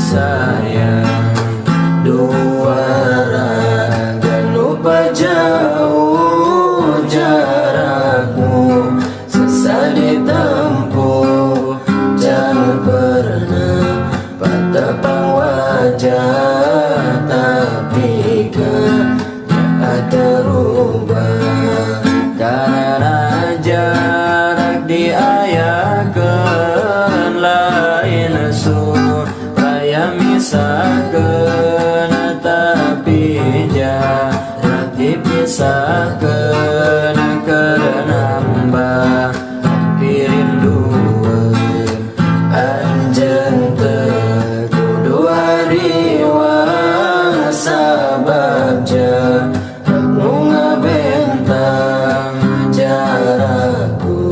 sayang. Dua raga lupa jauh jarakmu, susah ditempuh, jangan pernah patah wajah, tapi kan tak terubah. Karena jarak diayakan lain supaya misahkan, tapi jarak dipisahkan karena nambah rinduan. Anjeun teu kudu hariwang sabab jarak nu ngabentang jarakku,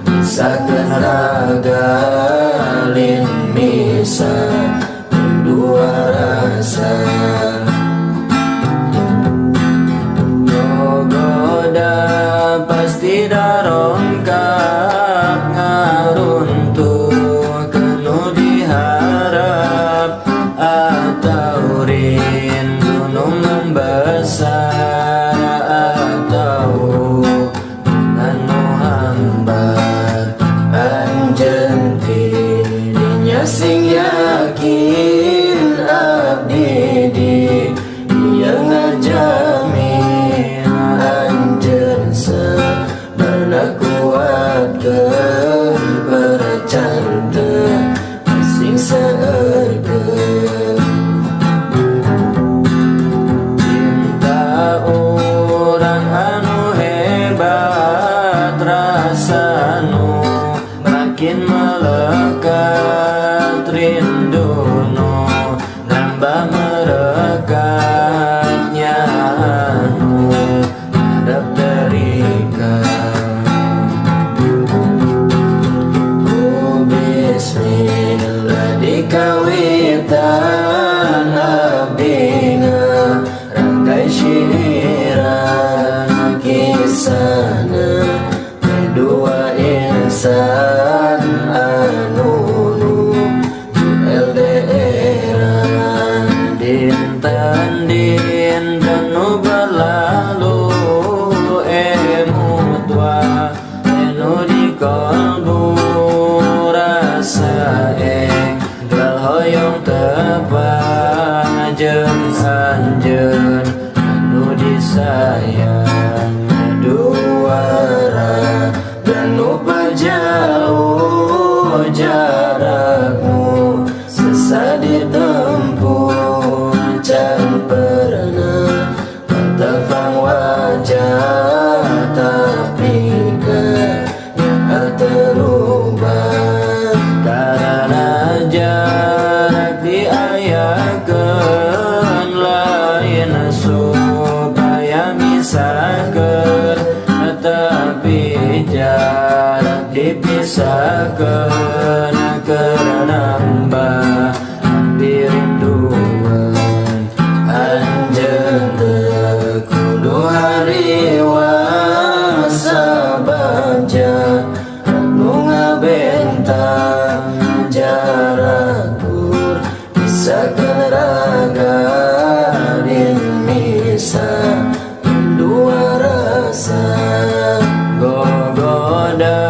misahkeun raga lin misah dua rasa. Gogoda pasti darongkap ngaruntuh, kenu diharap atau rindu nu membesar, atau anu hambar. Anjeun tidinya sing yakin abdi di dia ngajamin. Anjeun sabarna kuatkeun percanta sing saeukeun. Cinta urang anu hebat rasanu, makin melekat rinduno, nambah merekatnya anu harap terikat. Oh bismillah dikawitan abdi ngarangkai syiran kisana kedua insan anu LDR. Dinten nu berlalu emutwa enu di kolbu, rasa enggal hoyong tepang jeung anjeun anu disayang. Dua raga lupa jauh jarakmu, susah ditempuh, jangan pernah patah wajah, tapi kan terubah. Karena jarak diayakan lain supaya misahkan, tapi jarak dipisahkan karena nambah rinduan. Anjeun teu kudu hariwang sabab jarak nu ngabentang jarakku, misahkeun raga lin misah dua rasa. Gogoda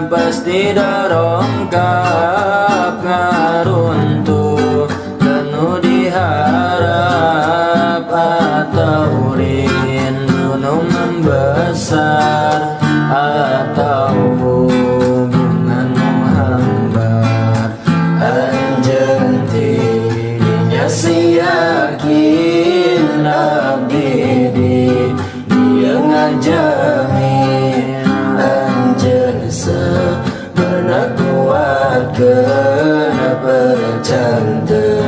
pasti darongkap ngaruntuh, kenu diharap atau rindu nu membesar, atau hubungan nu hambar. Anjeun tidinya sing yakin abdi di dia ngajamin. Anjeun sabarna kuatkeun percanta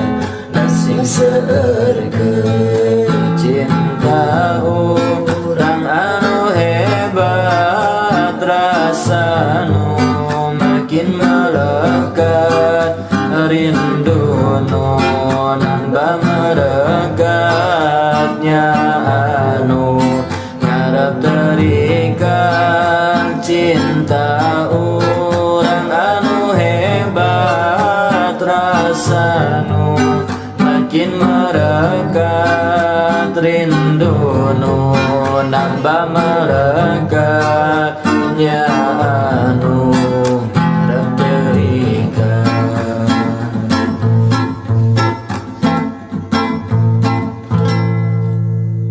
sing saeukeun. Cinta urang anu hebat rasanu, makin melekat rinduno, nambah merekatnya anu ngarep terikat. Cinta urang anu hebat rasanu, makin merekat rindu nu nambah melekat.